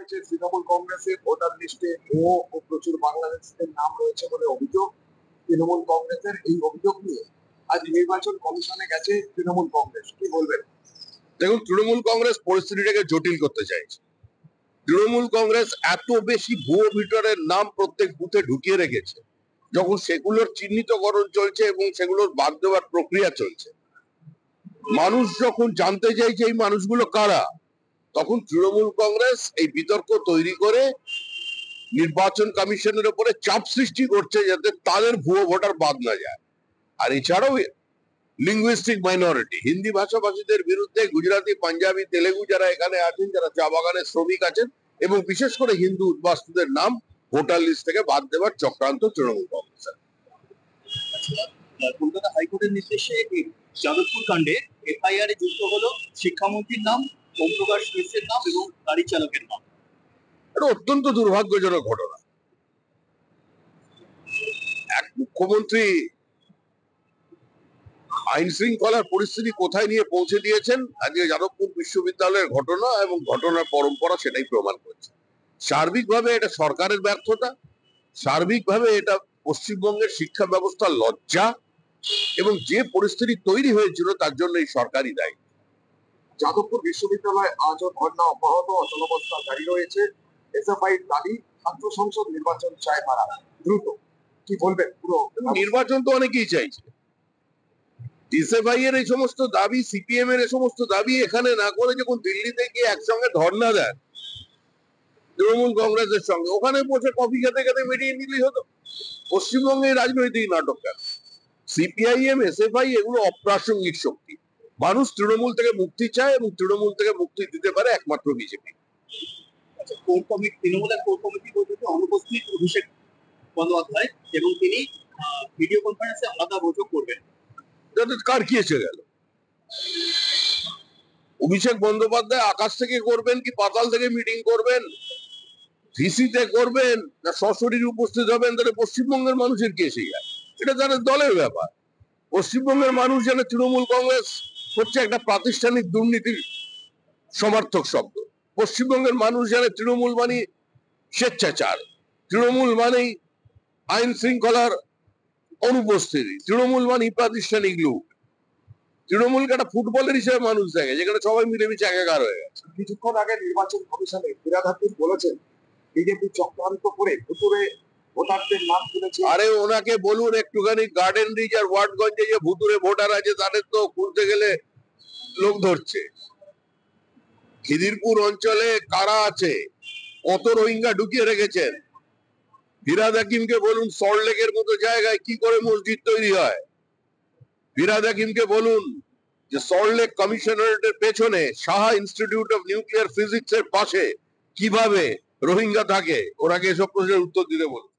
হয়েছে তৃণমূল কংগ্রেসের ভোটার লিস্টে ও প্রচুর বাংলাদেশিদের নাম রয়েছে বলে অভিযোগ। তৃণমূল কংগ্রেসের এই অভিযোগ নিয়ে আজ নির্বাচন কমিশনে গেছে তৃণমূল কংগ্রেস, কি বলবেন? দেখুন, তৃণমূল কংগ্রেস পরিস্থিতিটাকে জটিল করতে চাইছে। তৃণমূল কংগ্রেস এত বেশি ভুয়ো ভোটারের নাম প্রত্যেক বুথে ঢুকিয়ে রেখেছে, যখন সেগুলোর চিহ্নিতকরণ চলছে এবং সেগুলোর বাদ দেওয়ার প্রক্রিয়া চলছে, মানুষ যখন জানতে চাইছে এই মানুষগুলো কারা, তখন তৃণমূল কংগ্রেস এই বিতর্ক তৈরি করে নির্বাচন কমিশনের উপরে চাপ সৃষ্টি করছে যাতে তাদের ভুয়ো ভোটার বাদ না যায়। আর এছাড়াও লিঙ্গুইস্টিক মাইনরিটি, হিন্দি ভাষাভাষীদের বিরুদ্ধে গুজরাটি, পাঞ্জাবি, তেলেগু যারা এখানে আছেন, যারা চা বাগানের শ্রমিক আছেন, এবং বিশেষ করে হিন্দু উদ্বাস্তুদের নাম ভোটার লিস্ট থেকে বাদ দেওয়ার চক্রান্ত তৃণমূল কংগ্রেসের। কলকাতা হাইকোর্টের নির্দেশে যাদবপুর কাণ্ডে এফআইআর এ যুক্ত হলো শিক্ষামন্ত্রীর নাম, ওম প্রকাশ মিশ্রের নাম এবং গাড়ি চালকের নাম। এটা অত্যন্ত দুর্ভাগ্যজনক ঘটনা। এক মুখ্যমন্ত্রী আইন শৃঙ্খলার পরিস্থিতি কোথায় নিয়ে পৌঁছে দিয়েছেন আজকে যাদবপুর বিশ্ববিদ্যালয়ের ঘটনা এবং ঘটনার পরম্পরা সেটাই প্রমাণ করছে। সার্বিকভাবে এটা সরকারের ব্যর্থতা, সার্বিকভাবে এটা পশ্চিমবঙ্গের শিক্ষা ব্যবস্থার লজ্জা, এবং যে পরিস্থিতি তৈরি হয়েছিল তার জন্য এই সরকারই দায়ী। যাদবপুর বিশ্ববিদ্যালয়ে আজও ধর্ণা অব্যাহত, অচলাবস্থা জারি রয়েছে। এসএফআই দাবি ছাত্র সংসদ নির্বাচন চায় তারা দ্রুত, কি বলবেন? পুরো নির্বাচন তো অনেকেই চাইছে। এসএফআই এর এই সমস্ত দাবি, সিপিএম এর এই সমস্ত দাবি এখানে না করে যখন দিল্লিতে গিয়ে একসঙ্গে ধর্ণা দেন তৃণমূল কংগ্রেসের সঙ্গে, ওখানে বসে কফি খেতে খেতে মিটিয়ে নিলেই হতো। পশ্চিমবঙ্গে রাজনৈতিক নাটক কেন? সিপিআইএম, এসএফআই এগুলো অপ্রাসঙ্গিক শক্তি। মানুষ তৃণমূল থেকে মুক্তি চায় এবং তৃণমূল থেকে মুক্তি দিতে পারে একমাত্র বিজেপি। আচ্ছা, কোর কমিটি, তৃণমূলের কোর কমিটি বৈঠকে অনুপস্থিত অভিষেক বন্দ্যোপাধ্যায় এবং তিনি ভিডিও কনফারেন্সে আলাদা বৈঠক করবেন। কার কি এসে গেল? অভিষেক বন্দ্যোপাধ্যায় আকাশ থেকে করবেন কি পাতাল থেকে মিটিং করবেন, ভিসিতে করবেন না সশরীরে উপস্থিত হবেন, তাহলে পশ্চিমবঙ্গের মানুষের কি এসে যায়? এটা তাদের দলের ব্যাপার। পশ্চিমবঙ্গের মানুষ জানে তৃণমূল কংগ্রেস হচ্ছে একটা প্রাতিষ্ঠানিক দুর্নীতির সমর্থক শব্দ। পশ্চিমবঙ্গের মানুষ জানে তৃণমূল মানে স্বেচ্ছাচার, তৃণমূল মানেই আইন শৃঙ্খলার অনুপস্থিতি, তৃণমূল মানে প্রাতিষ্ঠানিক লোক। তৃণমূলকে একটা ফুটবলের হিসেবে মানুষ দেখে, যেখানে সবাই মিলেমিশে একাকার হয়ে গেছে। কিছুক্ষণ আগে নির্বাচন কমিশনে ফিরাদ হাকিম বলেছেন বিজেপি চক্রান্ত করে ভুতুরে ভোটারদের নাম তুলেছে। আরে ওনাকে বলুন একটুখানি গার্ডেন রিচ আর ওয়ার্ডগঞ্জে যে ভুতুরে ভোটার আছে তাদের তো খুলতে গেলে লোক ধরছে। খিদিরপুর অঞ্চলে কারা আছে, কত রোহিঙ্গা ঢুকিয়ে রেখেছেন? ফিরাদ হাকিমকে বলুন সল্টলেকের মতো জায়গায় কি করে মসজিদ তৈরি হয়। ফিরাদ হাকিমকে বলুন যে সল্টলেক কমিশনারেটের পেছনে Saha institute of nuclear physics এর পাশে কিভাবে রোহিঙ্গা থাকে, ওনাকে এসব প্রশ্নের উত্তর দিতে বলুন।